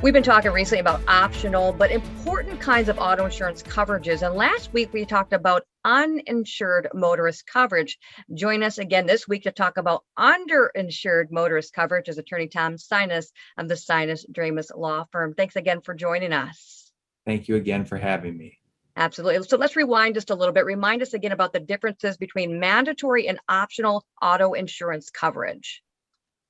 We've been talking recently about optional but important kinds of auto insurance coverages. And last week we talked about uninsured motorist coverage. Join us again this week to talk about underinsured motorist coverage as attorney Tom Sinas of the Sinas Dramus Law Firm. Thanks again for joining us. Thank you again for having me. Absolutely. So let's rewind just a little bit. Remind us again about the differences between mandatory and optional auto insurance coverage.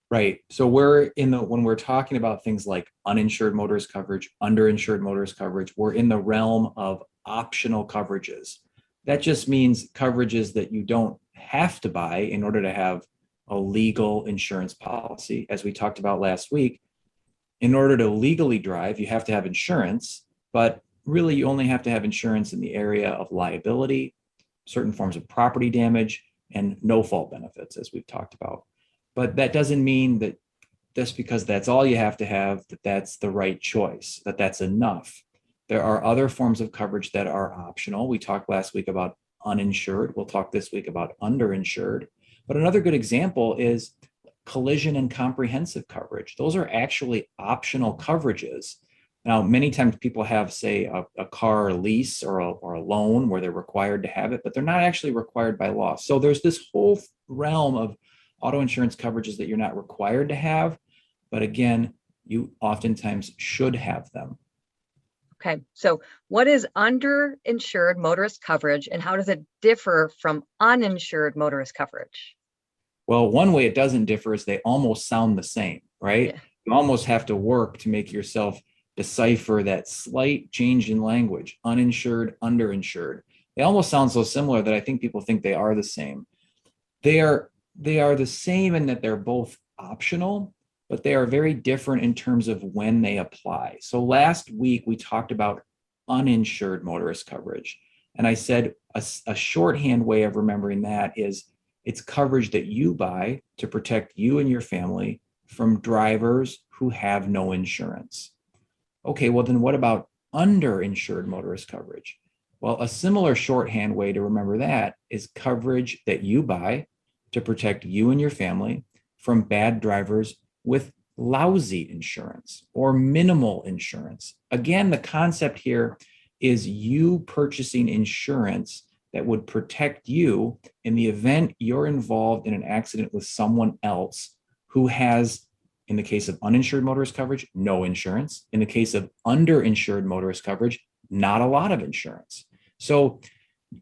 Right. So when we're talking about things like uninsured motorist coverage, underinsured motorist coverage, we're in the realm of optional coverages. That just means coverages that you don't have to buy in order to have a legal insurance policy. As we talked about last week, in order to legally drive, you have to have insurance, but really you only have to have insurance in the area of liability, certain forms of property damage, and no fault benefits, as we've talked about. But that doesn't mean that just because that's all you have to have, that that's the right choice, that that's enough. There are other forms of coverage that are optional. We talked last week about uninsured. We'll talk this week about underinsured. But another good example is collision and comprehensive coverage. Those are actually optional coverages. Now, many times people have, say, a car lease or a loan where they're required to have it, but they're not actually required by law. So there's this whole realm of auto insurance coverages that you're not required to have, but again, you oftentimes should have them. Okay, so what is underinsured motorist coverage and how does it differ from uninsured motorist coverage? Well, one way it doesn't differ is they almost sound the same, right? Yeah. You almost have to work to make yourself decipher that slight change in language, uninsured, underinsured. They almost sound so similar that I think people think they are the same. They are the same in that they're both optional, but they are very different in terms of when they apply. So last week we talked about uninsured motorist coverage. And I said a shorthand way of remembering that is it's coverage that you buy to protect you and your family from drivers who have no insurance. Okay, well then what about underinsured motorist coverage? Well, a similar shorthand way to remember that is coverage that you buy to protect you and your family from bad drivers with lousy insurance or minimal insurance. Again, the concept here is you purchasing insurance that would protect you in the event you're involved in an accident with someone else who has, in the case of uninsured motorist coverage, no insurance. In the case of underinsured motorist coverage, not a lot of insurance. So,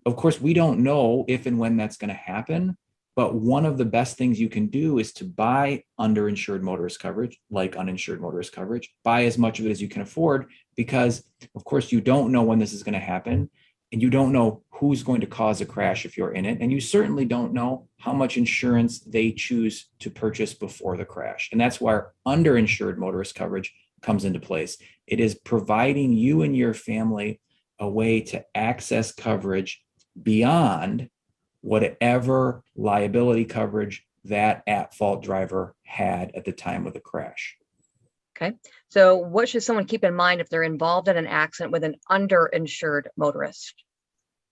of course, we don't know if and when that's going to happen. But one of the best things you can do is to buy underinsured motorist coverage, like uninsured motorist coverage, buy as much of it as you can afford, because of course you don't know when this is going to happen and you don't know who's going to cause a crash if you're in it. And you certainly don't know how much insurance they choose to purchase before the crash. And that's why underinsured motorist coverage comes into place. It is providing you and your family a way to access coverage beyond whatever liability coverage that at-fault driver had at the time of the crash. Okay, so what should someone keep in mind if they're involved in an accident with an underinsured motorist?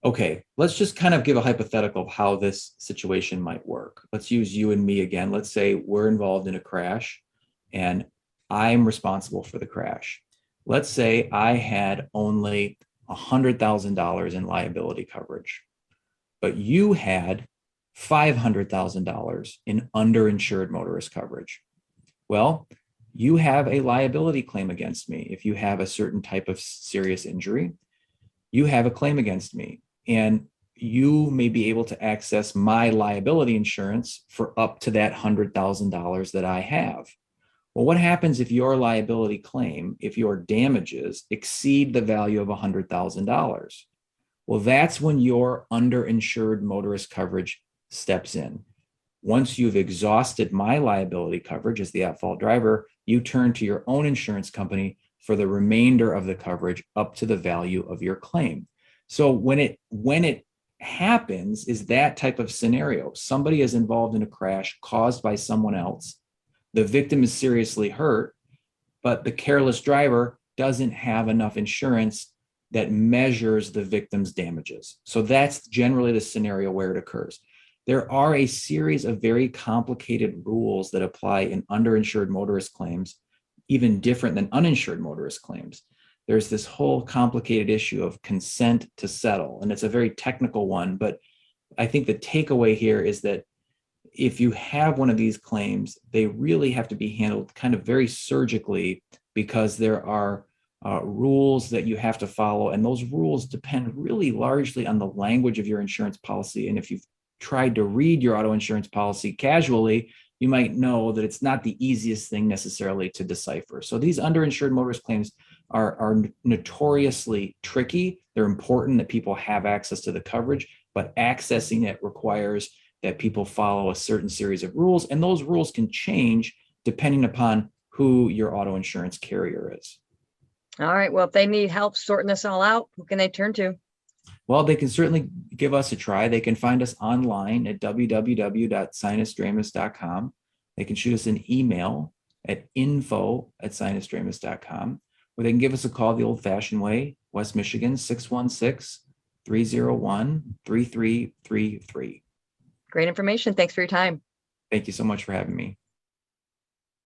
Okay, let's just kind of give a hypothetical of how this situation might work. Let's use you and me again. Let's say we're involved in a crash and I'm responsible for the crash. Let's say I had only $100,000 in liability coverage, but you had $500,000 in underinsured motorist coverage. Well, you have a liability claim against me. If you have a certain type of serious injury, you have a claim against me, and you may be able to access my liability insurance for up to that $100,000 that I have. Well, what happens if your liability claim, if your damages exceed the value of $100,000? Well, that's when your underinsured motorist coverage steps in. Once you've exhausted my liability coverage as the at-fault driver, you turn to your own insurance company for the remainder of the coverage up to the value of your claim. So when it happens is that type of scenario. Somebody is involved in a crash caused by someone else. The victim is seriously hurt, but the careless driver doesn't have enough insurance that measures the victim's damages. So that's generally the scenario where it occurs. There are a series of very complicated rules that apply in underinsured motorist claims even different than uninsured motorist claims. There's this whole complicated issue of consent to settle, and it's a very technical one, but I think the takeaway here is that if you have one of these claims, they really have to be handled kind of very surgically, because there are rules that you have to follow. And those rules depend really largely on the language of your insurance policy. And if you've tried to read your auto insurance policy casually, you might know that it's not the easiest thing necessarily to decipher. So these underinsured motorist claims are notoriously tricky. They're important that people have access to the coverage, but accessing it requires that people follow a certain series of rules, and those rules can change depending upon who your auto insurance carrier is. All right. Well, if they need help sorting this all out, who can they turn to? Well, they can certainly give us a try. They can find us online at www.sinusdramus.com. They can shoot us an email at info@sinusdramus.com, or they can give us a call the old-fashioned way, West Michigan, 616-301-3333. Great information. Thanks for your time. Thank you so much for having me.